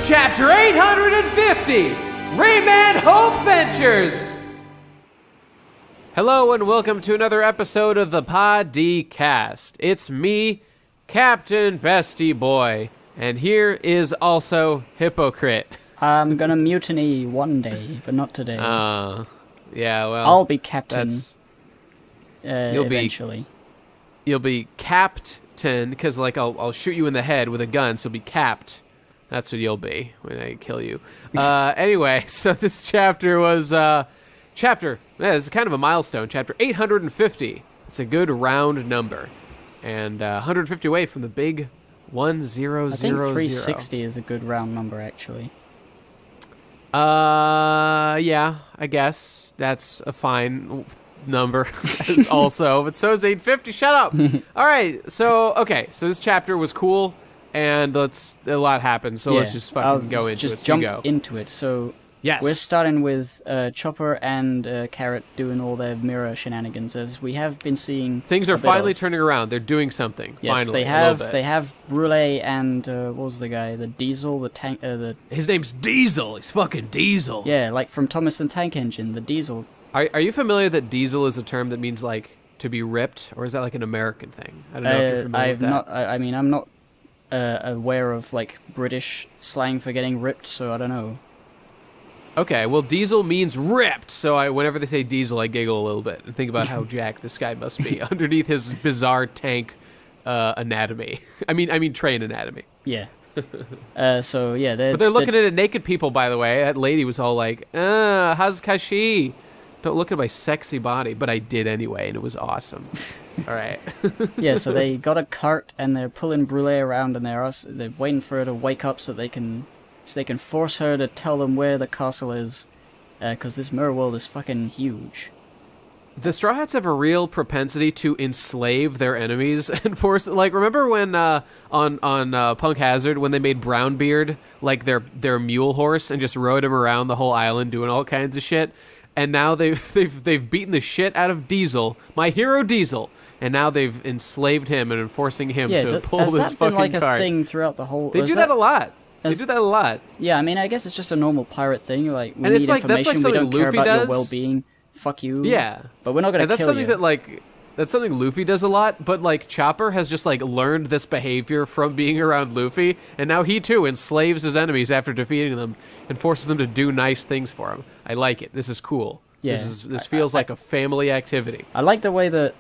Chapter 850, Rayman Hope Ventures. Hello and welcome to another episode of the Pod-D-Cast. It's me, Captain Bestie Boy, and here is also Hypocrite. I'm gonna mutiny one day, but not today. Yeah, well... I'll be captain eventually. You'll be Captain, because like I'll shoot you in the head with a gun, so you'll be capped. That's what you'll be when I kill you. Anyway, so this chapter was... this is kind of a milestone. Chapter 850. It's a good round number. And 150 away from the big 1000. I think 360 is a good round number, actually. Yeah, I guess. That's a fine number also. But so is 850. Shut up! Alright, so this chapter was cool. And a lot happened, so let's just fucking go into it. Just jump into it. So yes, we're starting with Chopper and Carrot doing all their mirror shenanigans, as we have been seeing. Things are finally turning around. They're doing something. Yes, finally, they have Brule and what was the guy? The Diesel, the tank. His name's Diesel. He's fucking Diesel. Yeah, like from Thomas the Tank Engine, the Diesel. Are you familiar that Diesel is a term that means like to be ripped, or is that like an American thing? I don't know if you're familiar with that. I'm not aware of like British slang for getting ripped, so I don't know. Okay, well, Diesel means ripped, so whenever they say Diesel, I giggle a little bit and think about how jacked this guy must be underneath his bizarre tank anatomy. I mean train anatomy. Yeah. So yeah, but they're looking at naked people. By the way, that lady was all like, "Hazkashi." Don't look at my sexy body, but I did anyway, and it was awesome. All right. Yeah, so they got a cart, and they're pulling Brule around, and they're waiting for her to wake up so they can force her to tell them where the castle is, because this mirror world is fucking huge. The Straw Hats have a real propensity to enslave their enemies and force. Like, remember when on Punk Hazard when they made Brownbeard like their mule horse and just rode him around the whole island doing all kinds of shit. And now they've beaten the shit out of Diesel, my hero Diesel, and now they've enslaved him and enforcing him to pull this fucking cart. Has that been like a thing throughout the whole? They do that a lot. They do that a lot. Yeah, I mean, I guess it's just a normal pirate thing. Like, we need information. We don't care about your well-being. Fuck you. Yeah, but we're not gonna kill you. That's something Luffy does a lot, but like Chopper has just like learned this behavior from being around Luffy, and now he too enslaves his enemies after defeating them and forces them to do nice things for him. I like it. This is cool. Yeah, this feels like a family activity. I like the way that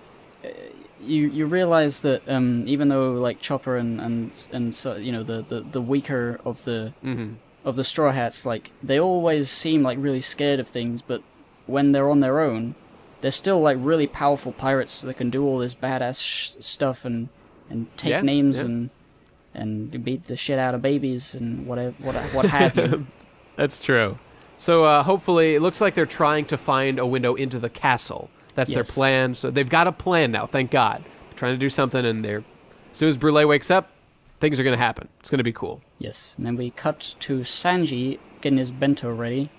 you realize that even though like Chopper and so, you know, the weaker of the Straw Hats, like they always seem like really scared of things, but when they're on their own, they're still like really powerful pirates that can do all this badass stuff and take names and beat the shit out of babies and what have you. That's true. So hopefully, it looks like they're trying to find a window into the castle. That's their plan. So they've got a plan now. Thank God. They're trying to do something, and as soon as Brule wakes up, things are going to happen. It's going to be cool. Yes, and then we cut to Sanji getting his bento ready.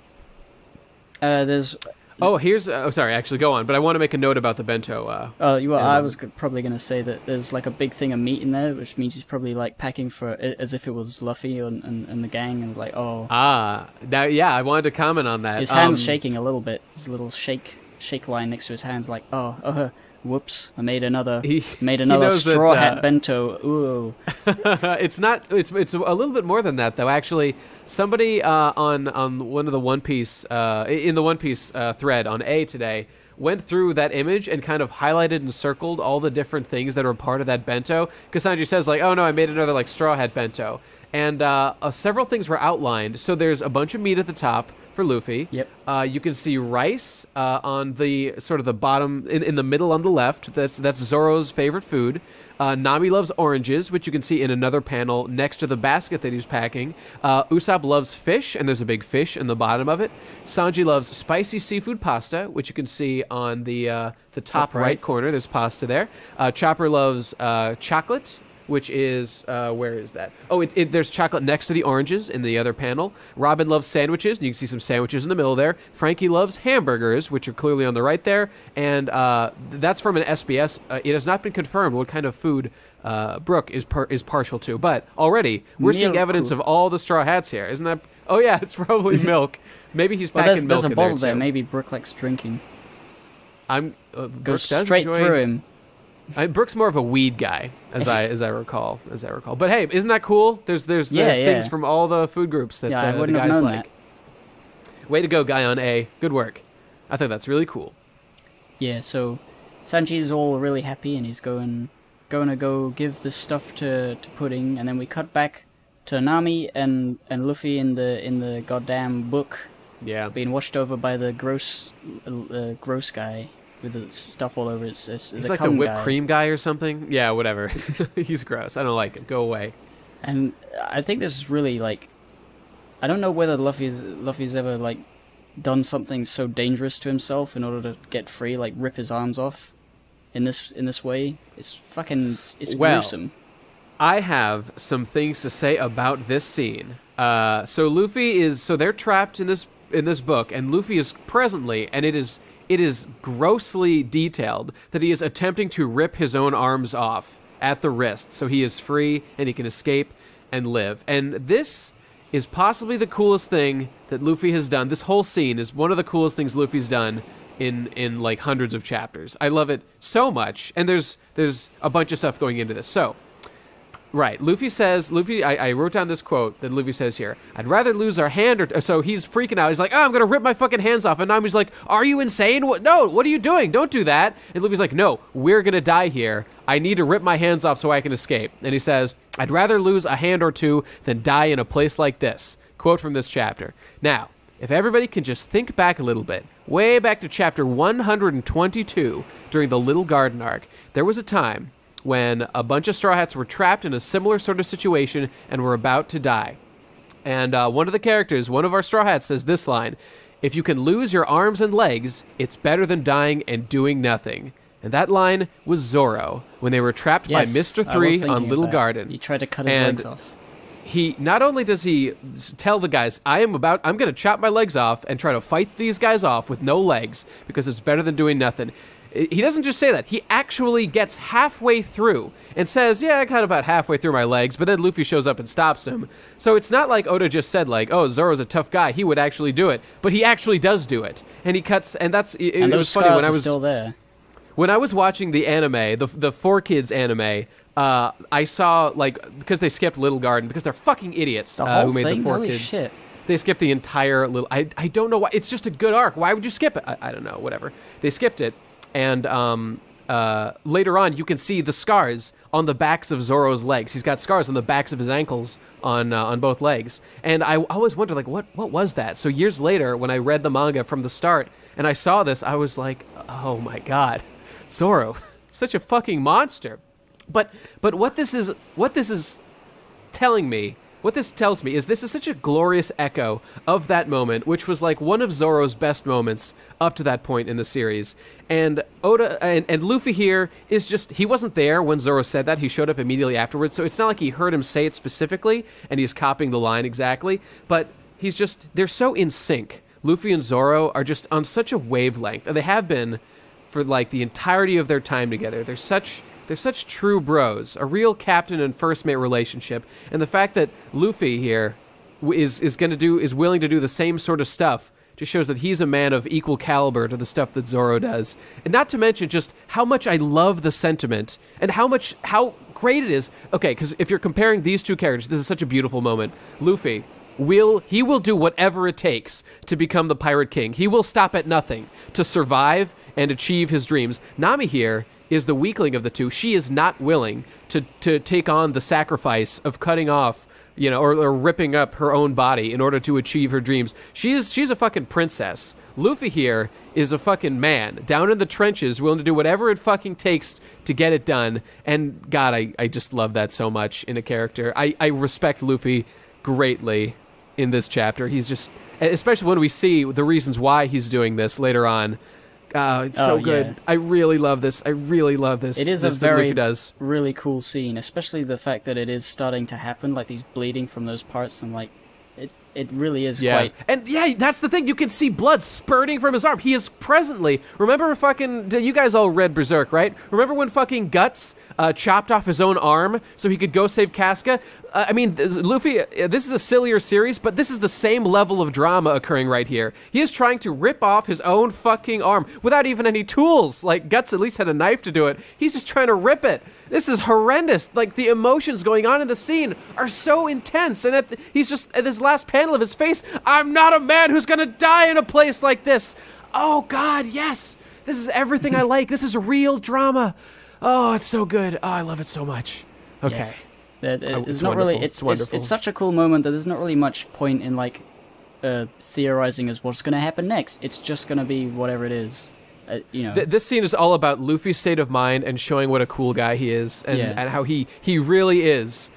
There's... Oh, here's... sorry, actually, go on. But I want to make a note about the bento. I was probably going to say that there's like a big thing of meat in there, which means he's probably like packing for... as if it was Luffy and the gang, and like, oh... now, yeah, I wanted to comment on that. His hand's shaking a little bit. There's a little shake line next to his hands, like, whoops, I made another Straw Hat bento. Ooh. It's a little bit more than that, though. Actually, somebody on one of the One Piece in the One Piece thread on A today went through that image and kind of highlighted and circled all the different things that were part of that bento. Because Sanji says like, "Oh no, I made another like Straw Hat bento," and several things were outlined. So there's a bunch of meat at the top for Luffy. Yep. You can see rice on the sort of the bottom in the middle on the left. That's Zoro's favorite food. Nami loves oranges, which you can see in another panel next to the basket that he's packing. Usopp loves fish, and there's a big fish in the bottom of it. Sanji loves spicy seafood pasta, which you can see on the top right corner. There's pasta there. Chopper loves chocolate, which is, where is that? Oh, there's chocolate next to the oranges in the other panel. Robin loves sandwiches, and you can see some sandwiches in the middle there. Frankie loves hamburgers, which are clearly on the right there. And that's from an SBS. It has not been confirmed what kind of food Brooke is partial to. But already we're seeing evidence of all the Straw Hats here. Isn't that? Oh yeah, it's probably milk. Maybe he's packing milk there's a in bottle there, there. too. Maybe Brooke likes drinking. Brooke Straight through him. Brooke's more of a weed guy, as I recall. But hey, isn't that cool? There's things from all the food groups that I the wouldn't have guys known like. Way to go, guy on A. Good work. I think that's really cool. Yeah, so Sanji's all really happy, and he's going to go give this stuff to Pudding, and then we cut back to Nami and Luffy in the goddamn book. Yeah, being washed over by the gross guy with the stuff all over his. He's like the whipped cream guy or something. Yeah, whatever. He's gross. I don't like him. Go away. And I think this is really like, I don't know whether Luffy's ever like done something so dangerous to himself in order to get free, like rip his arms off in this way. It's gruesome. I have some things to say about this scene. So they're trapped in this book, and Luffy is presently, and it is grossly detailed that he is attempting to rip his own arms off at the wrist, so he is free and he can escape and live. And this is possibly the coolest thing that Luffy has done. This whole scene is one of the coolest things Luffy's done in like hundreds of chapters. I love it so much, and there's a bunch of stuff going into this. So, right, I wrote down this quote that Luffy says here. I'd rather lose our hand or so he's freaking out. He's like, I'm gonna rip my fucking hands off. And Nami's like, are you insane? What? No, what are you doing? Don't do that. And Luffy's like, no, we're gonna die here. I need to rip my hands off so I can escape. And he says, I'd rather lose a hand or two than die in a place like this. Quote from this chapter. Now, if everybody can just think back a little bit, way back to chapter 122 during the Little Garden arc, there was a time when a bunch of Straw Hats were trapped in a similar sort of situation and were about to die. And one of the characters, one of our Straw Hats, says this line, if you can lose your arms and legs, it's better than dying and doing nothing. And that line was Zoro, when they were trapped by Mr. 3 on Little Garden. He tried to cut his legs off. He not only does he tell the guys, I'm going to chop my legs off and try to fight these guys off with no legs because it's better than doing nothing. He doesn't just say that. He actually gets halfway through and says, yeah, I got about halfway through my legs, but then Luffy shows up and stops him. So it's not like Oda just said, like, oh, Zoro's a tough guy. He would actually do it. But he actually does do it. And he cuts, and that's, it was funny when I was still there. When I was watching the anime, the 4Kids anime, I saw, like, because they skipped Little Garden, because they're fucking idiots who made the 4Kids. Holy shit. They skipped the entire little, I don't know why, it's just a good arc. Why would you skip it? I don't know, whatever. They skipped it. And later on, you can see the scars on the backs of Zoro's legs. He's got scars on the backs of his ankles on both legs. And I always wondered, like, what was that? So years later, when I read the manga from the start and I saw this, I was like, oh my god, Zoro, such a fucking monster. But what this is telling me. What this tells me is this is such a glorious echo of that moment, which was like one of Zoro's best moments up to that point in the series. And Oda and Luffy here is just, he wasn't there when Zoro said that. He showed up immediately afterwards. So it's not like he heard him say it specifically and he's copying the line exactly. But they're so in sync. Luffy and Zoro are just on such a wavelength. And they have been for like the entirety of their time together. They're such true bros, a real captain and first mate relationship, and the fact that Luffy here is willing to do the same sort of stuff just shows that he's a man of equal caliber to the stuff that Zoro does. And not to mention just how much I love the sentiment and how great it is. Okay, because if you're comparing these two characters, this is such a beautiful moment. Luffy will do whatever it takes to become the Pirate King. He will stop at nothing to survive and achieve his dreams. Nami here is the weakling of the two. She is not willing to take on the sacrifice of cutting off, or ripping up her own body in order to achieve her dreams. She's a fucking princess. Luffy here is a fucking man down in the trenches, willing to do whatever it fucking takes to get it done. And God, I just love that so much in a character. I respect Luffy greatly in this chapter. He's just, especially when we see the reasons why he's doing this later on. It's so good. Yeah. I really love this. It is a very really cool scene, especially the fact that it is starting to happen, like he's bleeding from those parts, and like it really is Yeah. quite. And yeah, that's the thing. You can see blood spurting from his arm. He is presently. Remember fucking. You guys all read Berserk, right? Remember when fucking Guts chopped off his own arm so he could go save Casca? I mean, Luffy, this is a sillier series, but this is the same level of drama occurring right here. He is trying to rip off his own fucking arm without even any tools. Like, Guts at least had a knife to do it. He's just trying to rip it. This is horrendous. Like, the emotions going on in the scene are so intense. And he's just, at this last panel of his face, I'm not a man who's gonna die in a place like this. Oh, God, yes. This is everything I like. This is real drama. Oh, it's so good. Oh, I love it so much. Okay. Yes. It's it's not wonderful. really. It's wonderful. It's such a cool moment that there's not really much point in like theorizing as what's going to happen next. It's just going to be whatever it is. You know. This scene is all about Luffy's state of mind and showing what a cool guy he is, and how he really is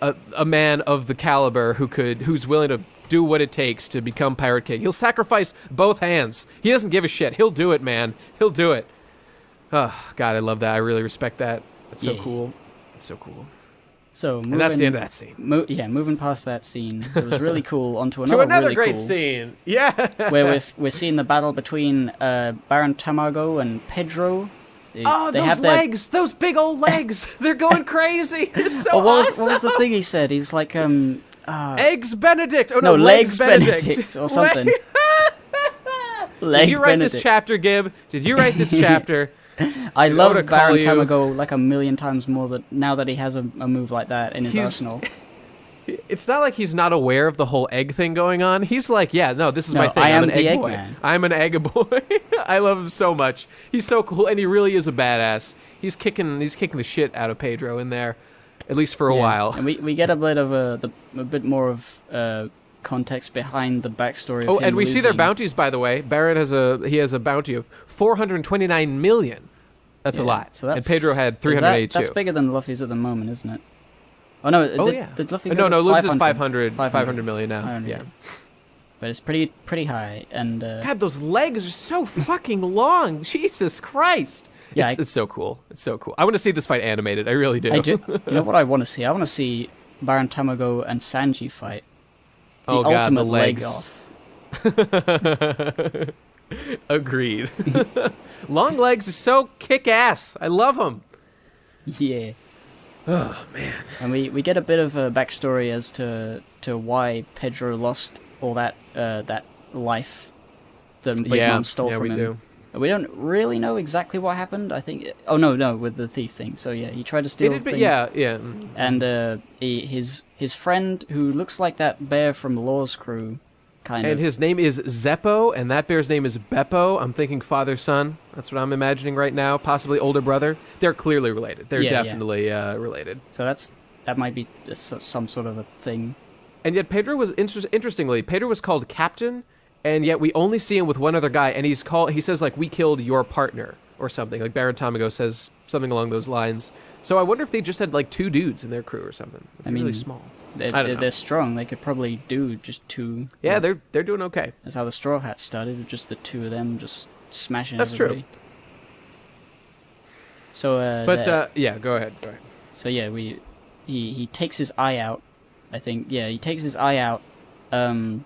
a man of the caliber who's willing to do what it takes to become Pirate King. He'll sacrifice both hands. He doesn't give a shit. He'll do it, man. He'll do it. Oh, God, I love that. I really respect that. It's so cool. It's so cool. So and that's the end of that scene. Moving past that scene, it was really cool. Onto another really great cool, scene. Yeah, where we're seeing the battle between Baron Tamago and Pedro. They those have legs, those big old legs, they're going crazy. It's so awesome. What was the thing he said? He's like Eggs Benedict. Oh no, Legs Benedict or something. Did you write this chapter, Gib? Did you write this chapter? I love Baron Tamago like a million times more now that he has a move like that in his arsenal. It's not like he's not aware of the whole egg thing going on. He's like, yeah, no, this is my thing. I'm an egg boy. Man. I'm an egg boy. I love him so much. He's so cool, and he really is a badass. He's kicking the shit out of Pedro in there, at least for a while. And we get a bit of a bit more of context behind the backstory. Oh, of him and we losing. see their bounties, by the way. Baron has a bounty of 429 million. That's a lot. So and Pedro had 382. That's bigger than Luffy's at the moment, isn't it? Oh no! Did Luffy go no, to Luffy's 500 500 million now. 500. Yeah. But it's pretty high, and God, those legs are so fucking long. Jesus Christ! Yeah, it's so cool. It's so cool. I want to see this fight animated. I really do. I do. You know what I want to see? I want to see Baron Tamago and Sanji fight. The ultimate leg off. Agreed. Long legs are so kick-ass. I love them. Yeah. Oh man. And we get a bit of a backstory as to why Pedro lost all that life that Big Mom stole from him. Do. We don't really know exactly what happened. I think. Oh no, with the thief thing. So yeah, he tried to steal. Yeah. And his friend, who looks like that bear from Law's crew, and his name is Zeppo, and that bear's name is Beppo. I'm thinking father-son. That's what I'm imagining right now. Possibly older brother. They're clearly related. They're definitely related. So that might be some sort of a thing. And yet Pedro was, interestingly, Pedro was called Captain, and yet we only see him with one other guy, and he says, like, we killed your partner, or something. Like, Baron Tamago says something along those lines. So I wonder if they just had, like, 2 dudes in their crew or something. Really small. They're strong. They could probably do just 2. Yeah, they're doing okay. That's how the Straw Hats started, with just the 2 of them just smashing That's everybody. True. So, yeah, go ahead. So yeah, he takes his eye out. I think he takes his eye out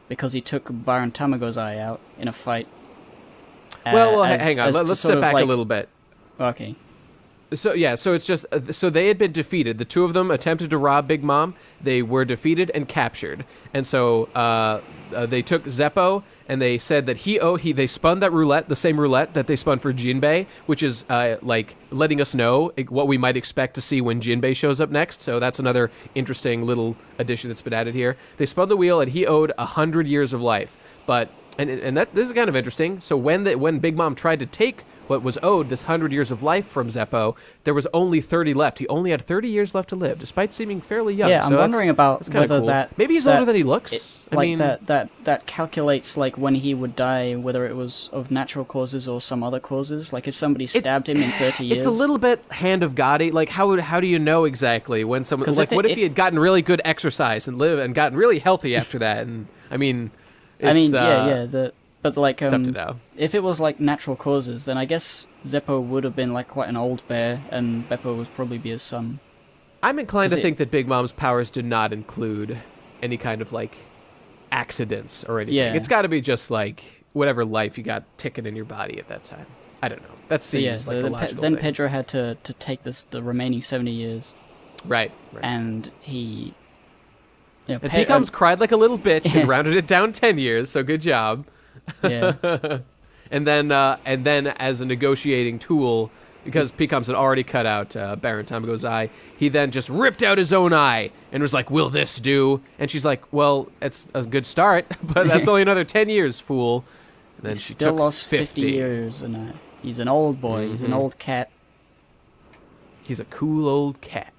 because he took Baron Tamago's eye out in a fight. Well, hang on. Let's step back a little bit. Okay. So it's just so they had been defeated. The 2 of them attempted to rob Big Mom. They were defeated and captured. And so they took Zeppo, and they said that they spun that roulette, the same roulette that they spun for Jinbei, which is like letting us know what we might expect to see when Jinbei shows up next. So that's another interesting little addition that's been added here. They spun the wheel, and he owed 100 years of life. But and this is kind of interesting. So when Big Mom tried to take what was owed, this 100 years of life from Zeppo, there was only 30 left. He only had 30 years left to live, despite seeming fairly young. Yeah, I'm wondering about whether cool. that... Maybe he's older than he looks. That calculates, like, when he would die, whether it was of natural causes or some other causes. Like, if somebody stabbed him in 30 years... It's a little bit hand of God-y. Like, how do you know exactly when someone... Like, what if he had gotten really good exercise and gotten really healthy after that? And, I mean... But like, tough to know. If it was like natural causes, then I guess Zeppo would have been like quite an old bear, and Beppo would probably be his son. I'm inclined to think that Big Mom's powers do not include any kind of like accidents or anything. Yeah. It's got to be just like whatever life you got ticking in your body at that time. I don't know. That seems like the logical then thing. Pedro had to take the remaining 70 years. Right. And he... And Pecom's cried like a little bitch and rounded it down 10 years, so good job. Yeah. and then as a negotiating tool, because Pecom's had already cut out Baron Tamago's eye, he then just ripped out his own eye and was like, will this do? And she's like, well, it's a good start, but that's only another 10 years, fool. And then she still took lost 50 years, and he's an old boy. He's an old cat. He's a cool old cat.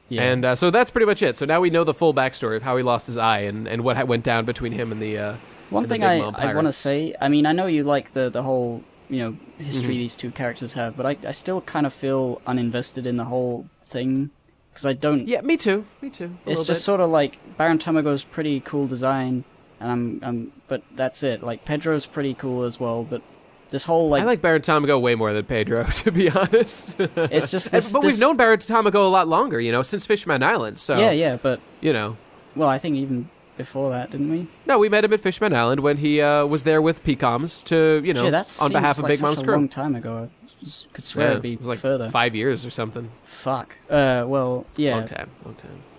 Yeah. And so that's pretty much it. So now we know the full backstory of how he lost his eye and what went down between him and the One thing I want to say, I mean, I know you like the whole, history these two characters have, but I still kind of feel uninvested in the whole thing, because I don't... Yeah, me too. It's just sort of like, Baron Tamago's pretty cool design, and but that's it. Like, Pedro's pretty cool as well, but this whole, like... I like Baron Tamago way more than Pedro, to be honest. It's just this... But we've known Baron Tamago a lot longer, since Fishman Island, so... Yeah, but... Well, I think even before that, didn't we? No, we met him at Fishman Island when he was there with Pecoms to, on behalf of Big Mom's crew. A long time ago. I could swear it'd be it was like further. 5 years or something. Fuck. Well, yeah. Long time.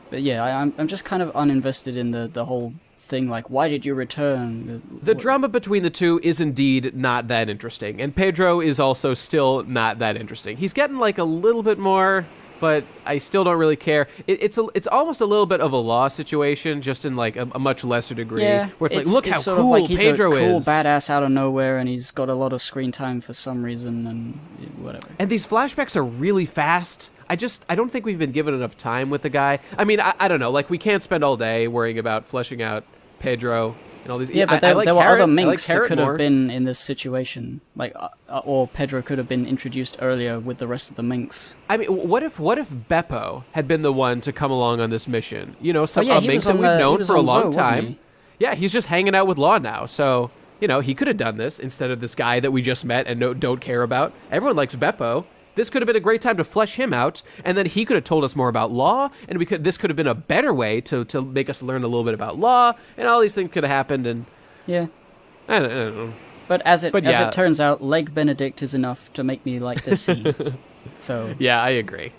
But yeah, I'm just kind of uninvested in the whole thing. Like, why did you return? The drama between the two is indeed not that interesting, and Pedro is also still not that interesting. He's getting like a little bit more, but I still don't really care. It's almost a little bit of a Law situation, just in like a much lesser degree. Yeah, where it's like, look how sort cool of like he's Pedro a cool is. badass out of nowhere, and he's got a lot of screen time for some reason, and whatever. And these flashbacks are really fast. I don't think we've been given enough time with the guy. I mean, I don't know. Like, we can't spend all day worrying about fleshing out Pedro and all these. Yeah, but I there were other minks that could more. have been in this situation, like, or Pedro could have been introduced earlier with the rest of the minks. I mean, what if Beppo had been the one to come along on this mission? A mink that we've known for a long time. Yeah, he's just hanging out with Law now, so he could have done this instead of this guy that we just met and don't care about. Everyone likes Beppo. This could have been a great time to flesh him out, and then he could have told us more about Law, and this could have been a better way to make us learn a little bit about Law, and all these things could have happened. And yeah, I don't know. But as it turns out, Leg Benedict is enough to make me like this scene. So yeah, I agree.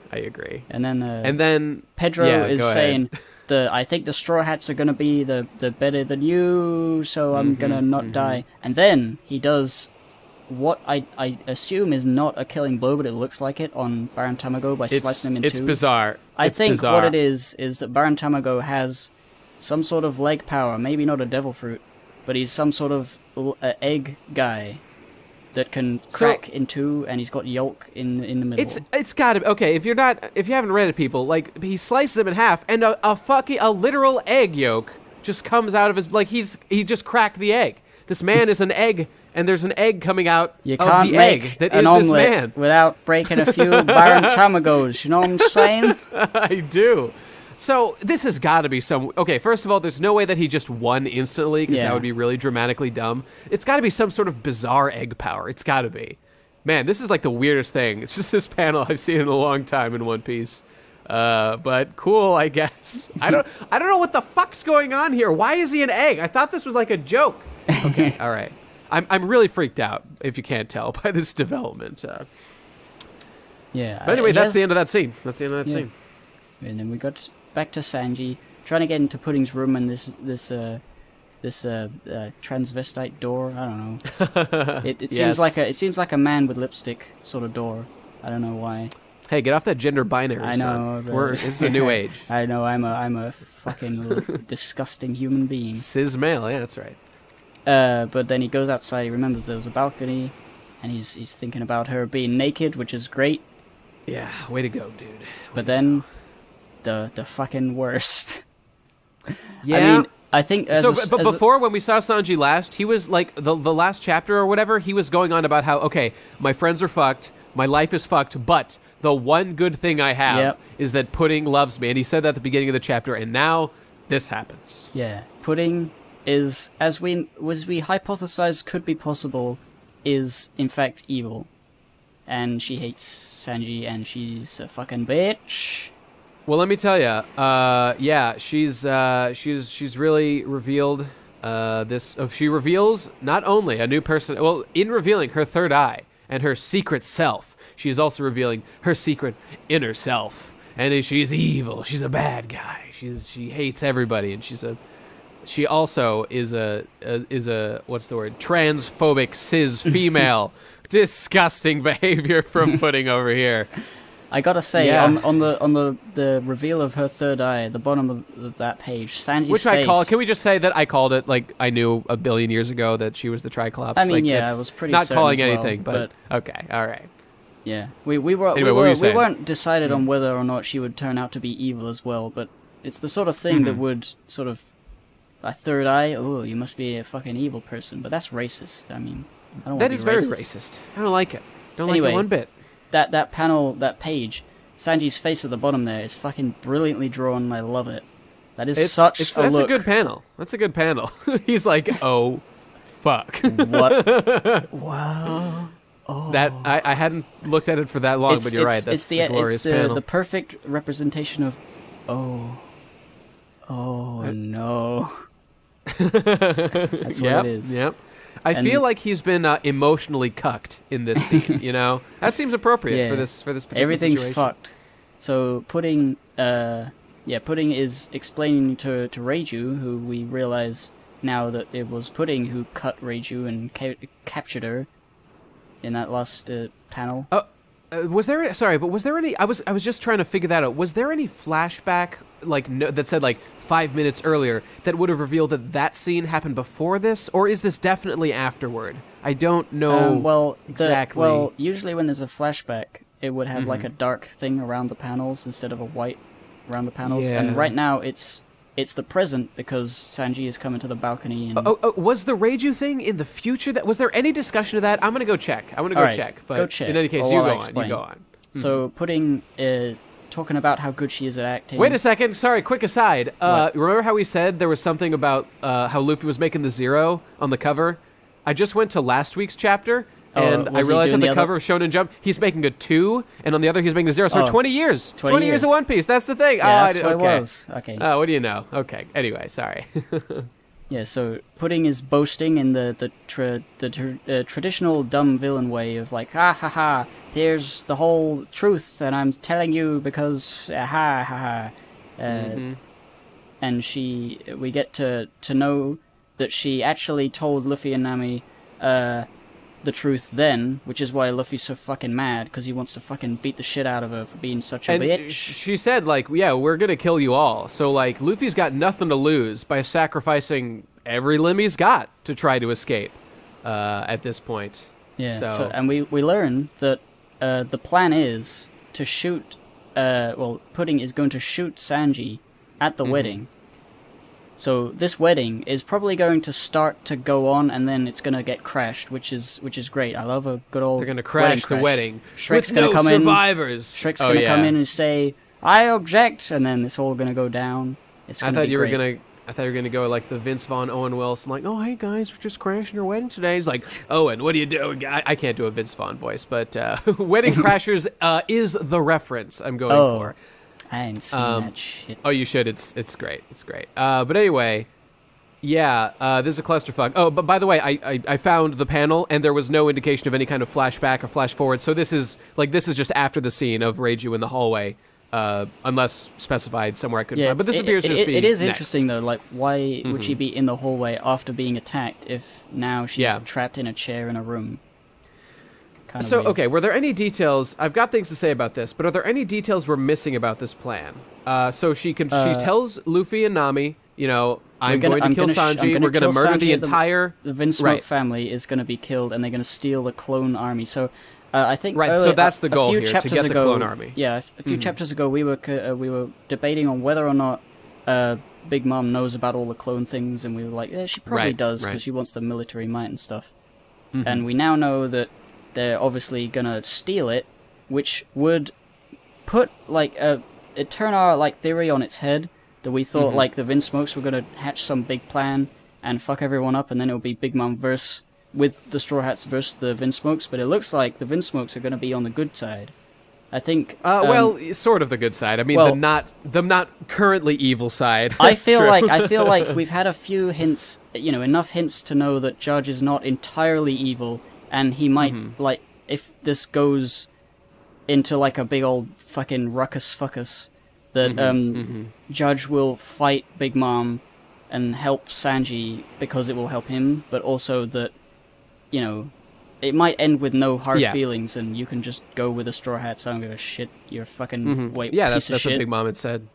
And then Pedro is saying, I think the Straw Hats are gonna be the better than you, so I'm gonna not die. And then he does what I assume is not a killing blow, but it looks like it on Baron Tamago by slicing him in two. It's bizarre. I think what it is that Baron Tamago has some sort of leg power, maybe not a devil fruit, but he's some sort of egg guy that can crack in two, and he's got yolk in the middle. It's gotta be okay. If you haven't read it, people, like, he slices him in half, and a literal egg yolk just comes out of his, like, he just cracked the egg. This man is an egg. And there's an egg coming out you of can't the make egg that an is this omelet man. Without breaking a few Baron Tamagos, you know what I'm saying? I do. So this has got to be some... Okay, first of all, there's no way that he just won instantly, because that would be really dramatically dumb. It's got to be some sort of bizarre egg power. It's got to be. Man, this is like the weirdest thing. It's just this panel I've seen in a long time in One Piece. But cool, I guess. I don't know what the fuck's going on here. Why is he an egg? I thought this was like a joke. Okay, all right. I'm really freaked out, if you can't tell, by this development. Yeah. But anyway, that's the end of that scene. Scene. And then we got back to Sanji trying to get into Pudding's room, and this transvestite door. I don't know. It seems like a man with lipstick sort of door. I don't know why. Hey, get off that gender binary. I know. This is a new age. I know. I'm a fucking disgusting human being. Cis male. Yeah, that's right. But then he goes outside, he remembers there was a balcony, and he's thinking about her being naked, which is great. Yeah, way to go, dude. But then, the fucking worst. Yeah. I mean, I think... before, when we saw Sanji last, he was like, the last chapter or whatever, he was going on about how, okay, my friends are fucked, my life is fucked, but the one good thing I have is that Pudding loves me. And he said that at the beginning of the chapter, and now this happens. Yeah, Pudding is, as we hypothesized could be possible, is in fact evil. And she hates Sanji, and she's a fucking bitch. Well, let me tell you. Yeah, she's really revealed this. She reveals not only a new person. Well, in revealing her third eye and her secret self, she is also revealing her secret inner self. And she's evil. She's a bad guy. She hates everybody, and she also is a what's the word? Transphobic cis female. Disgusting behavior from Pudding over here. I gotta say, Yeah. on the reveal of her third eye at the bottom of that page, Sanji's Which face... can we just say that I called it, like, I knew a billion years ago that she was the Triclops? I mean, like, yeah, it's I was pretty not certain calling as well, anything, but okay, all right. Yeah, we were Anyway, what were you we saying? weren't decided on whether or not she would turn out to be evil as well, but it's the sort of thing that would sort of a third eye. Oh, you must be a fucking evil person, but that's racist. I mean, I don't want to be That is very racist. racist. I don't like it. Don't Anyway, like it one bit. That panel, that page, Sanji's face at the bottom there is fucking brilliantly drawn. I love it. That is That's such a look. good panel. That's a good panel. He's like, oh, fuck. What? Wow. Oh. That I hadn't looked at it for that long, but you're right. That's a glorious panel. The perfect representation of, oh no. That's what it is. Yep. I feel like he's been emotionally cucked in this scene. You know, that seems appropriate for this particular Everything's situation. fucked. So Pudding is explaining to Reiju, who we realize now that it was Pudding who cut Reiju and captured her in that last panel. Was there any? I was just trying to figure that out. Was there any flashback that said 5 minutes earlier that would have revealed that scene happened before this, or is this definitely afterward? I don't know. Exactly. Usually when there's a flashback, it would have like a dark thing around the panels instead of a white around the panels. Yeah. And right now it's the present because Sanji is coming to the balcony. And... was the Reiju thing in the future? Was there any discussion of that? I'm gonna go check. Check. But go check. In any case, you go on. You go on. So Pudding talking about how good she is at acting. Wait a second. Sorry, quick aside. Remember how we said there was something about how Luffy was making the zero on the cover? I just went to last week's chapter, and I realized that the cover of Shonen Jump, he's making a 2, and on the other he's making a 0. So 20 years. 20 years of One Piece. That's the thing. Yeah, that's what it was. Okay. Oh, what do you know? Okay. Anyway, sorry. Yeah, so Pudding is boasting in the traditional dumb villain way of like, ha ha ha, here's the whole truth, and I'm telling you because, ha ha ha. And we get to know that she actually told Luffy and Nami the truth then, which is why Luffy's so fucking mad, because he wants to fucking beat the shit out of her for being such a bitch. She said, yeah, we're gonna kill you all. So, Luffy's got nothing to lose by sacrificing every limb he's got to try to escape at this point. Yeah, and we learn that the plan is to shoot... Pudding is going to shoot Sanji at the wedding. So this wedding is probably going to start to go on, and then it's going to get crashed, which is great. I love a good old. They're going to crash the wedding. Shrek's going to come survivors. Shrek's going to come in and say, "I object," and then it's all going to go down. I thought you were going to go like the Vince Vaughn, Owen Wilson, like, "Oh, hey guys, we're just crashing your wedding today." He's like, "Owen, what are you doing?" I can't do a Vince Vaughn voice, but Wedding Crashers is the reference I'm going for. I ain't seen that shit. Oh, you should. It's great. It's great. But anyway, yeah, this is a clusterfuck. Oh, but by the way, I found the panel, and there was no indication of any kind of flashback or flash forward. So this is just after the scene of Reiju in the hallway, unless specified somewhere I couldn't find. But this appears to just be It is next. Interesting, though. Like, why would she be in the hallway after being attacked if now she's trapped in a chair in a room? So, okay, were there any details? I've got things to say about this, but are there any details we're missing about this plan? So she tells Luffy and Nami, I'm going to kill Sanji. We're going to murder the entire... The Vinsmoke family is going to be killed, and they're going to steal the clone army. So I think... Right, so that's the goal here, to get the clone army. Yeah, a few chapters ago, we were debating on whether or not Big Mom knows about all the clone things, and we were like, yeah, she probably does, because she wants the military might and stuff. And we now know that they're obviously gonna steal it, which would put turn our theory on its head that we thought the Vinsmokes were gonna hatch some big plan and fuck everyone up, and then it would be Big Mom with the Straw Hats versus the Vinsmokes. But it looks like the Vinsmokes are gonna be on the good side, I think. Well, sort of the good side. I mean, well, the not currently evil side. I That's feel true. like we've had a few hints, enough hints to know that Judge is not entirely evil, and he might like if this goes into like a big old fucking ruckus fuckus, that Judge will fight Big Mom and help Sanji because it will help him, but also that it might end with no hard feelings, and you can just go with the Straw Hats. I don't give a shit. You're a fucking piece that's of shit. what Big Mom had said.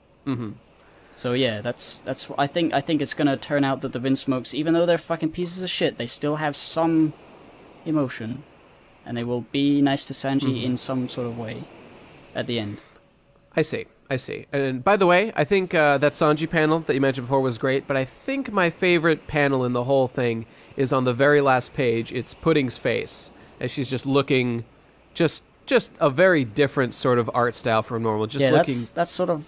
So yeah, that's. I think it's gonna turn out that the Vinsmokes, even though they're fucking pieces of shit, they still have some emotion, and they will be nice to Sanji in some sort of way at the end. I see. And by the way, I think that Sanji panel that you mentioned before was great, but I think my favorite panel in the whole thing is on the very last page. It's Pudding's face, as she's just looking, just a very different sort of art style from normal. Just looking. That's sort of.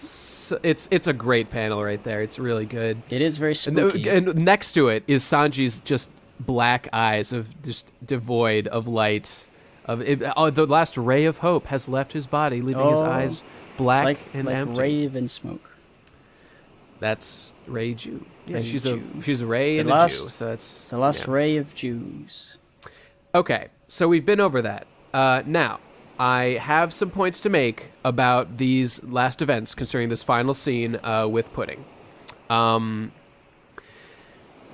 It's a great panel right there. It's really good. It is very spooky. And next to it is Sanji's just black eyes of just devoid of light. The last ray of hope has left his body, leaving his eyes black and empty. Ray and smoke. That's Ray Jew. Yeah, she's Jew. a Ray The and last- a Jew. So that's The last ray of Jews. Okay, so we've been over that. Now, I have some points to make about these last events concerning this final scene with Pudding.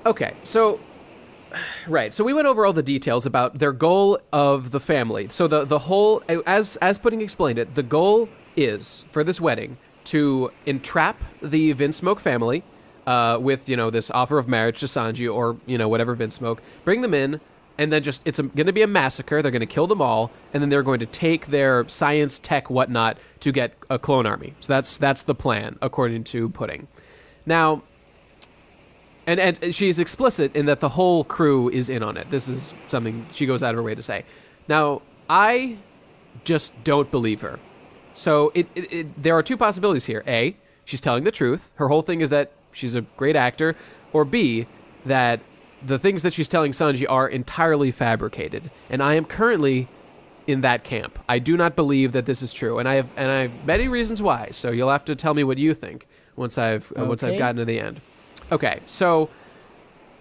Okay, so... Right, so we went over all the details about their goal of the family. So the whole... As Pudding explained it, the goal is, for this wedding, to entrap the Vinsmoke family with, this offer of marriage to Sanji or, whatever Vinsmoke. Bring them in, and then it's going to be a massacre. They're going to kill them all, and then they're going to take their science, tech, whatnot, to get a clone army. So that's the plan, according to Pudding. Now, and she's explicit in that the whole crew is in on it. This is something she goes out of her way to say. Now, I just don't believe her. So there are two possibilities here. A, she's telling the truth. Her whole thing is that she's a great actor. Or B, that the things that she's telling Sanji are entirely fabricated. And I am currently in that camp. I do not believe that this is true. And I have many reasons why. So you'll have to tell me what you think once I've gotten to the end. Okay, so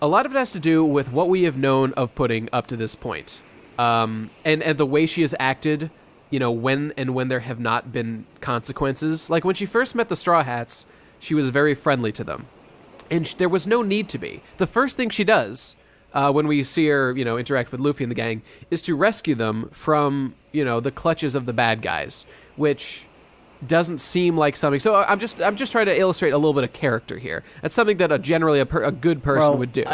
a lot of it has to do with what we have known of Pudding up to this point. And the way she has acted, when there have not been consequences. Like when she first met the Straw Hats, she was very friendly to them. And there was no need to be. The first thing she does when we see her, interact with Luffy and the gang is to rescue them from, the clutches of the bad guys, which doesn't seem like something. So I'm just trying to illustrate a little bit of character here. That's something that generally a good person would do.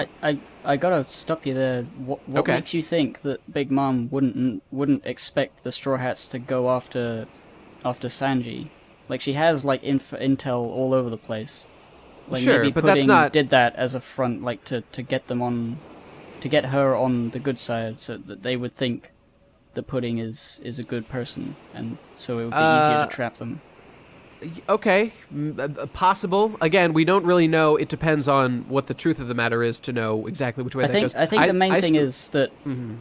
I gotta stop you there. What makes you think that Big Mom wouldn't expect the Straw Hats to go after Sanji? Like she has like intel all over the place. Like sure, maybe but Pudding that's not did that as a front, like to get them on, to get her on the good side, so that they would think the Pudding is a good person, and so it would be easier to trap them. Okay, possible. Again, we don't really know. It depends on what the truth of the matter is to know exactly which way that goes. I think the main thing is that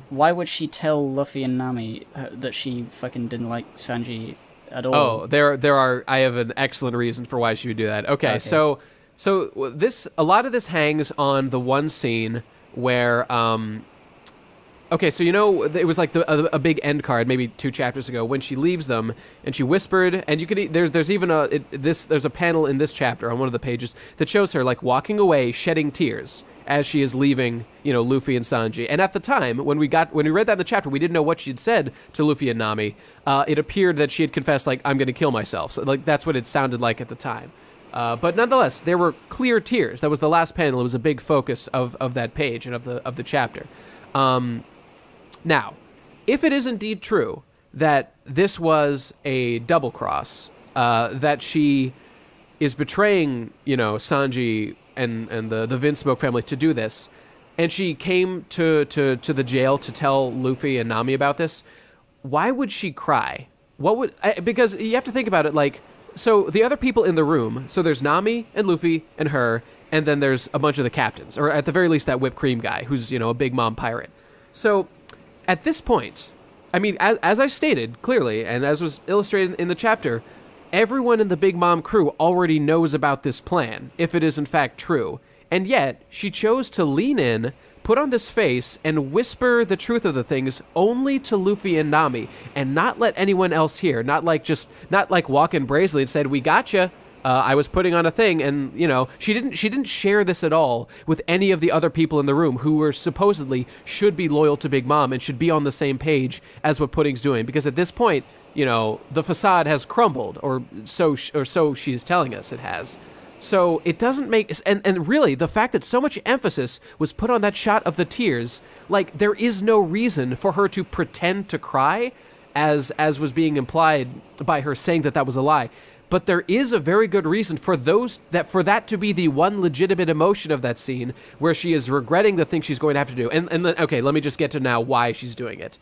why would she tell Luffy and Nami that she fucking didn't like Sanji at all? Oh, there are. I have an excellent reason for why she would do that. Okay. So a lot of this hangs on the one scene where okay, so it was like a big end card maybe 2 chapters ago when she leaves them and she whispered, and you could there's even there's a panel in this chapter on one of the pages that shows her like walking away shedding tears as she is leaving, Luffy and Sanji. And at the time when we read that in the chapter, we didn't know what she'd said to Luffy and Nami. It appeared that she had confessed like, I'm going to kill myself. So like that's what it sounded like at the time. But nonetheless, there were clear tears. That was the last panel. It was a big focus of that page and of the chapter. Now, if it is indeed true that this was a double cross, that she is betraying, Sanji and the Vinsmoke family to do this, and she came to the jail to tell Luffy and Nami about this, why would she cry? Because you have to think about it like, so the other people in the room, so there's Nami and Luffy and her, and then there's a bunch of the captains, or at the very least that whipped cream guy who's, a big mom pirate. So at this point, I mean, as I stated clearly, and as was illustrated in the chapter, everyone in the Big Mom crew already knows about this plan, if it is in fact true. And yet, she chose to lean in, put on this face, and whisper the truth of the things only to Luffy and Nami, and not let anyone else hear. Not like walk in brazenly and said, "We gotcha. I was putting on a thing," and she didn't share this at all with any of the other people in the room who were supposedly should be loyal to Big Mom and should be on the same page as what Pudding's doing, because at this point, the facade has crumbled, or so she's telling us it has. So it doesn't make, and really the fact that so much emphasis was put on that shot of the tears, like there is no reason for her to pretend to cry, as was being implied by her saying that was a lie. But there is a very good reason for that to be the one legitimate emotion of that scene, where she is regretting the thing she's going to have to do. And then, okay, let me just get to now why she's doing it.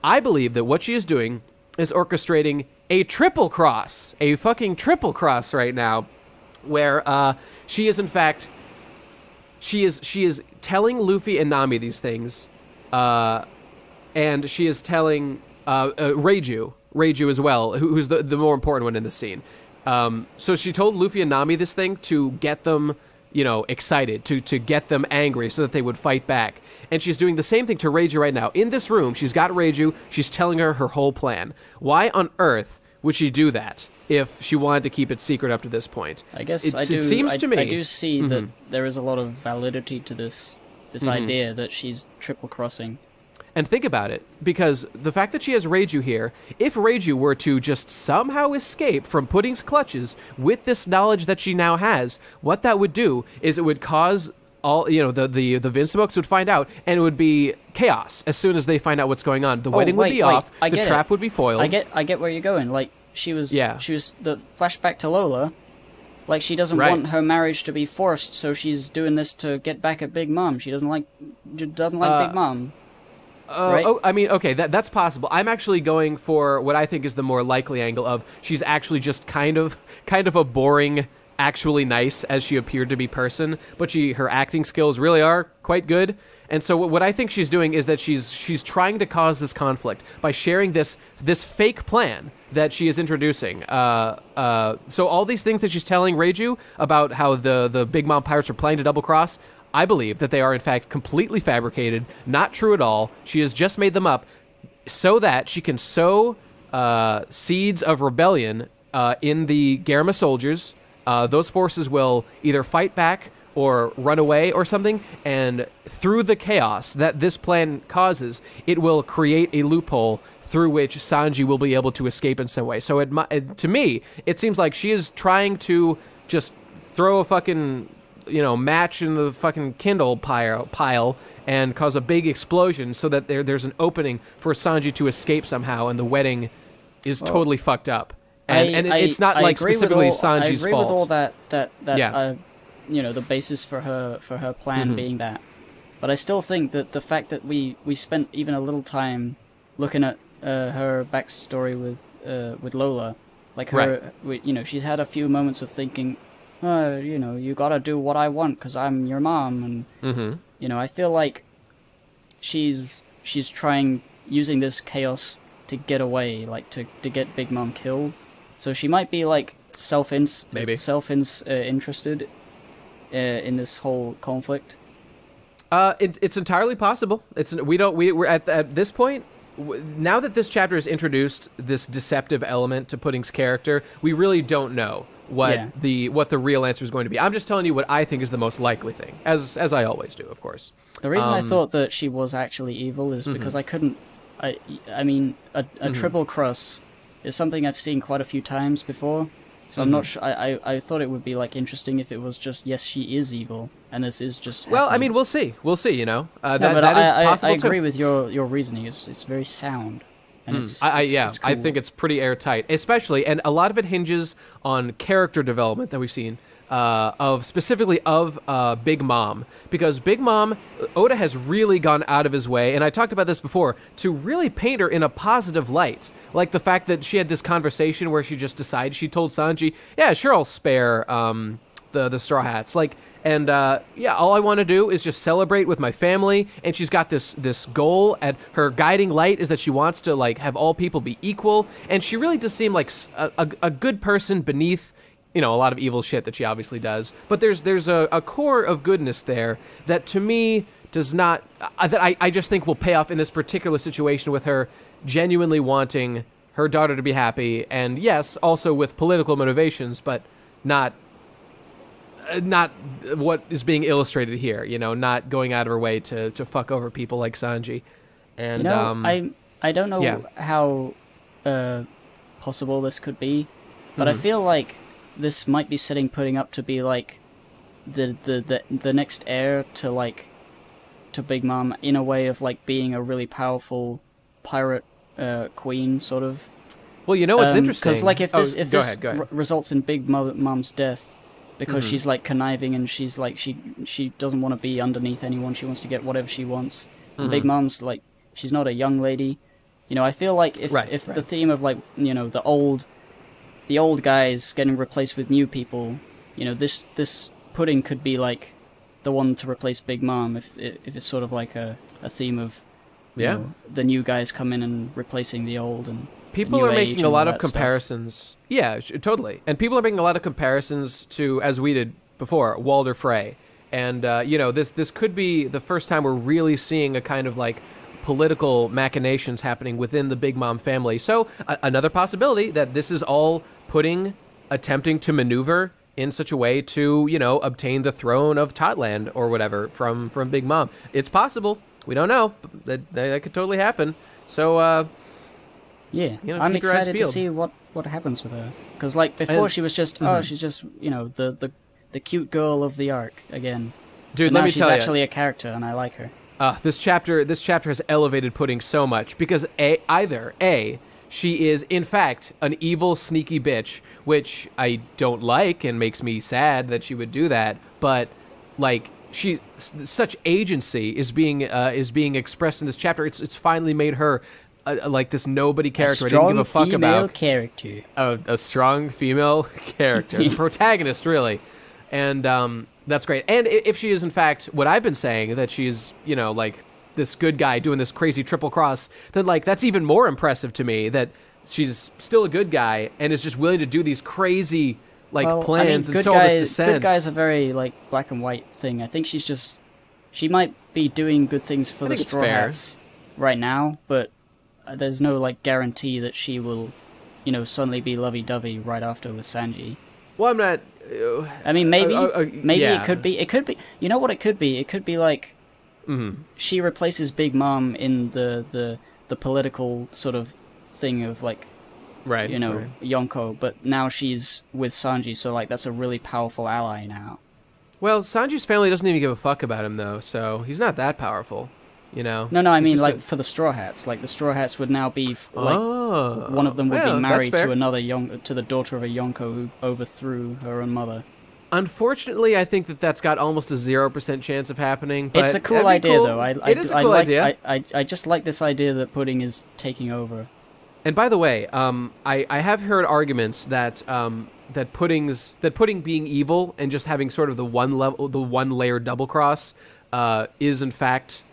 I believe that what she is doing is orchestrating a triple cross, a fucking triple cross right now, where she is in fact, she is telling Luffy and Nami these things, and she is telling Reiju as well, who's the more important one in the scene. So she told Luffy and Nami this thing to get them, excited, to get them angry so that they would fight back. And she's doing the same thing to Reiju right now. In this room, she's got Reiju, she's telling her whole plan. Why on earth would she do that if she wanted to keep it secret up to this point? I guess it seems to me. I do see that there is a lot of validity to this idea that she's triple crossing. And think about it, because the fact that she has Reiju here, if Reiju were to just somehow escape from Pudding's clutches with this knowledge that she now has, what that would do is it would cause all, the Vinsmokes would find out, and it would be chaos as soon as they find out what's going on. The wedding would be off, the trap would be foiled. I get where you're going. Like, she was the flashback to Lola. Like, she doesn't want her marriage to be forced, so she's doing this to get back at Big Mom. She doesn't like Big Mom. Right? Oh, I mean, okay, that's possible. I'm actually going for what I think is the more likely angle of she's actually just kind of a boring, actually nice as she appeared to be person, but her acting skills really are quite good. And so what I think she's doing is that she's trying to cause this conflict by sharing this fake plan that she is introducing. So all these things that she's telling Reiju about how the Big Mom pirates are planning to double cross, I believe that they are in fact completely fabricated, not true at all. She has just made them up so that she can sow seeds of rebellion in the Garma soldiers. Those forces will either fight back or run away or something, and through the chaos that this plan causes, it will create a loophole through which Sanji will be able to escape in some way. So to me, it seems like she is trying to just throw a fucking match in the fucking Kindle pile and cause a big explosion so that there's an opening for Sanji to escape somehow, and the wedding is totally fucked up. And it's not like specifically Sanji's fault. I agree with all that the basis for her plan being that. But I still think that the fact that we spent even a little time looking at her backstory with Lola, like her, she's had a few moments of thinking, you gotta do what I want because I'm your mom, and I feel like she's trying, using this chaos to get away, like to get Big Mom killed. So she might be like interested in this whole conflict. It's entirely possible. We're at this point. Now that this chapter has introduced this deceptive element to Pudding's character, we really don't know what the real answer is going to be. I'm just telling you what I think is the most likely thing, as I always do, of course. The reason I thought that she was actually evil is because I couldn't. I mean, a triple cross is something I've seen quite a few times before. So I'm not sure. I thought it would be like interesting if it was just, yes, she is evil, and this is just. Well, I mean, we'll see. That is possible. I agree with your reasoning. It's very sound. And it's cool. I think it's pretty airtight, especially, and a lot of it hinges on character development that we've seen specifically of Big Mom, because Big Mom, Oda has really gone out of his way, and I talked about this before, to really paint her in a positive light, like the fact that she had this conversation where she just decided, she told Sanji, yeah, sure, I'll spare the Straw Hats. All I want to do is just celebrate with my family. And she's got this goal. At her guiding light is that she wants to like have all people be equal. And she really does seem like a good person beneath, a lot of evil shit that she obviously does. But there's a core of goodness there that to me does not, that I just think will pay off in this particular situation with her genuinely wanting her daughter to be happy. And yes, also with political motivations, but not what is being illustrated here, not going out of her way to fuck over people like Sanji. And I don't know how possible this could be, but I feel like this might be setting Pudding up to be like the next heir to Big Mom, in a way of like being a really powerful pirate queen, sort of. Well, what's interesting? Because like if this go ahead. Results in Big Mom's death, because she's like conniving and she's like she doesn't want to be underneath anyone. She wants to get whatever she wants. And Big Mom's like, she's not a young lady. I feel like if the theme of like the old guys getting replaced with new people, this Pudding could be like the one to replace Big Mom if it's sort of like a theme of the new guys come in and replacing the old. And people are making a lot of comparisons. Stuff. Yeah, totally. And people are making a lot of comparisons to, as we did before, Walder Frey. And, this could be the first time we're really seeing a kind of, like, political machinations happening within the Big Mom family. So, another possibility that this is all Pudding attempting to maneuver in such a way to, obtain the throne of Totland or whatever from Big Mom. It's possible. We don't know. That could totally happen. So, I'm excited to see what happens with her. Because like before, she was just she's just the cute girl of the arc again. Dude, let me tell you, she's actually a character, and I like her. This chapter has elevated Pudding so much because either she is in fact an evil, sneaky bitch, which I don't like and makes me sad that she would do that. But like, such agency is being expressed in this chapter. It's finally made her like this nobody character. I didn't give a fuck about character. A strong female character, protagonist, really, and that's great. And if she is in fact what I've been saying, that she's like this good guy doing this crazy triple cross, then like that's even more impressive to me. That she's still a good guy and is just willing to do these crazy plans and all this dissent. Good guy's a very like black and white thing. I think she might be doing good things for the Straw Hats right now, but there's no like guarantee that she will, suddenly be lovey-dovey right after with Sanji. Well, I'm not. I mean, maybe it could be. It could be. You know what it could be? It could be like she replaces Big Mom in the political sort of thing of like, Yonko, but now she's with Sanji, so like that's a really powerful ally now. Well, Sanji's family doesn't even give a fuck about him though, so he's not that powerful. No, I mean like for the Straw Hats. Like the Straw Hats would now be one of them would be married to the daughter of a Yonko who overthrew her own mother. Unfortunately, I think that's got almost a 0% chance of happening. But it's a cool idea, though. It is a cool idea. I just like this idea that Pudding is taking over. And by the way, I have heard arguments that Pudding being evil and just having sort of the one layer double cross is in fact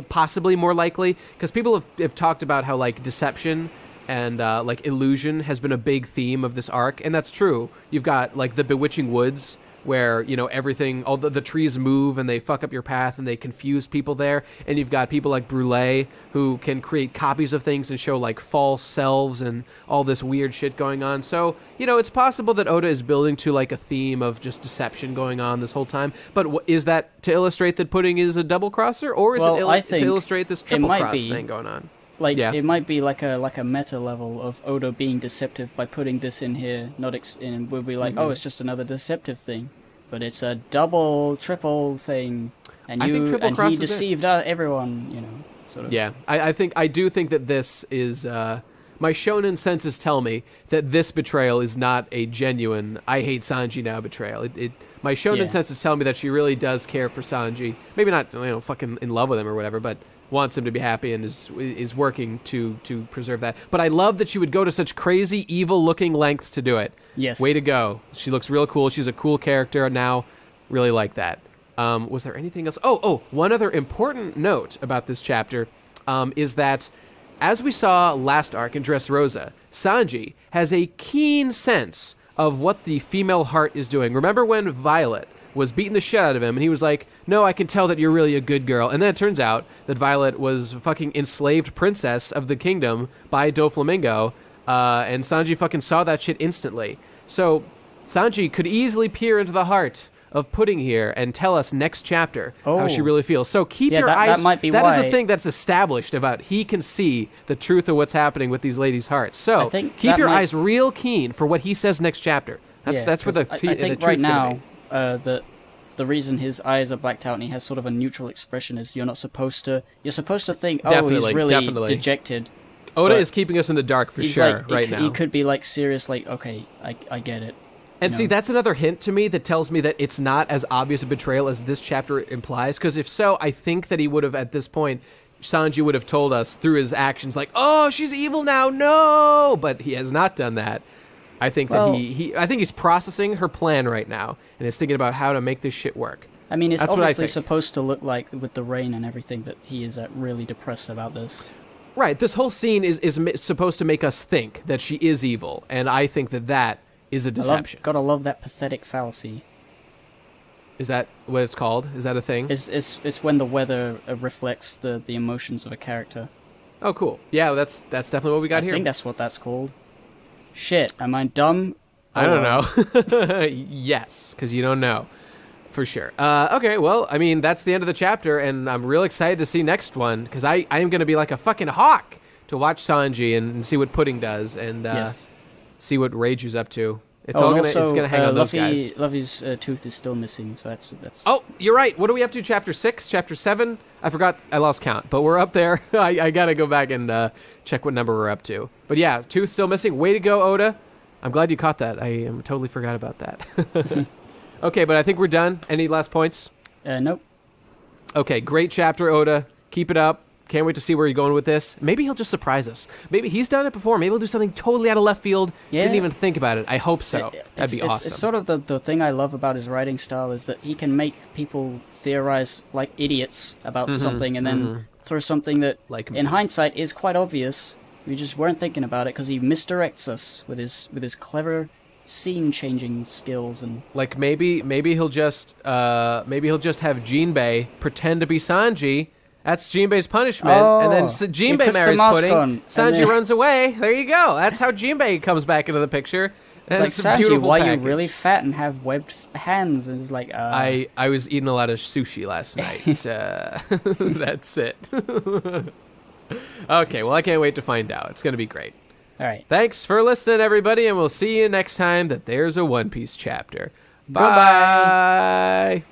possibly more likely, because people have talked about how like deception and like illusion has been a big theme of this arc, and that's true. You've got like the Bewitching Woods, where everything, all the trees move and they fuck up your path and they confuse people there, and you've got people like Brûlé who can create copies of things and show like false selves and all this weird shit going on. So it's possible that Oda is building to like a theme of just deception going on this whole time. But is that to illustrate that Pudding is a double crosser, or is to illustrate this triple cross thing going on? It might be like a meta level of Oda being deceptive by putting this in here. We'll be like, oh, it's just another deceptive thing, but it's a double, triple thing, and he deceived everyone. Sort of. Yeah, I do think that this is my shonen senses tell me that this betrayal is not a genuine I hate Sanji now betrayal. My shonen senses tell me that she really does care for Sanji. Maybe not fucking in love with him or whatever, but wants him to be happy and is working to preserve that. But I love that she would go to such crazy, evil-looking lengths to do it. Yes. Way to go. She looks real cool. She's a cool character now. Really like that. Was there anything else? Oh, one other important note about this chapter is that, as we saw last arc in Dressrosa, Sanji has a keen sense of what the female heart is doing. Remember when Violet was beating the shit out of him, and he was like, no, I can tell that you're really a good girl. And then it turns out that Violet was a fucking enslaved princess of the kingdom by Doflamingo, and Sanji fucking saw that shit instantly. So Sanji could easily peer into the heart of Pudding here and tell us next chapter how she really feels. So keep your eyes... That might be that why. is a thing that's established about he can see the truth of what's happening with these ladies' hearts. So keep your eyes real keen for what he says next chapter. That's where the I think the right truth's now gonna be. the reason his eyes are blacked out and he has sort of a neutral expression is you're supposed to think, oh, Definitely, he's really definitely. dejected. Oda is keeping us in the dark for sure right now. He could be like serious, like, okay, I get it. And see, that's another hint to me that tells me that it's not as obvious a betrayal as this chapter implies, because if so, I think that he would have, at this point, Sanji would have told us through his actions, like, oh, she's evil now, no! But he has not done that. I think that I think he's processing her plan right now, and is thinking about how to make this shit work. I mean, it's That's obviously supposed to look like, with the rain and everything, that he is really depressed about this. Right, this whole scene is supposed to make us think that she is evil, and I think that is a deception. Gotta love that pathetic fallacy. Is that what it's called? Is that a thing? It's when the weather reflects the emotions of a character. Oh, cool. Yeah, that's definitely what we got here. I think that's what that's called. Shit, am I dumb? I don't know. Yes, because you don't know. For sure. Okay, well, I mean, that's the end of the chapter, and I'm real excited to see next one, because I am going to be like a fucking hawk to watch Sanji and see what Pudding does, and see what Reiju's up to. It's gonna hang on those guys. Luffy's tooth is still missing, so that's. Oh, you're right. What are we up to? Chapter 6? Chapter 7? I forgot. I lost count, but we're up there. I gotta go back and check what number we're up to. But yeah, tooth still missing. Way to go, Oda. I'm glad you caught that. I totally forgot about that. Okay, but I think we're done. Any last points? Nope. Okay, great chapter, Oda. Keep it up. Can't wait to see where you're going with this. Maybe he'll just surprise us. Maybe he's done it before. Maybe he'll do something totally out of left field. Yeah. Didn't even think about it. I hope so. That'd be awesome. It's sort of the thing I love about his writing style is that he can make people theorize like idiots about something and then throw something that, like in hindsight, is quite obvious. We just weren't thinking about it because he misdirects us with his clever scene-changing skills and like maybe he'll just have Jinbei pretend to be Sanji. That's Jinbei's punishment, and then Jinbei marries Pudding. Sanji runs away. There you go. That's how Jinbei comes back into the picture. It's like, Sanji, why are you really fat and have webbed hands? And it's like, I was eating a lot of sushi last night. That's it. Okay, well, I can't wait to find out. It's going to be great. All right. Thanks for listening, everybody, and we'll see you next time that there's a One Piece chapter. Bye. Bye.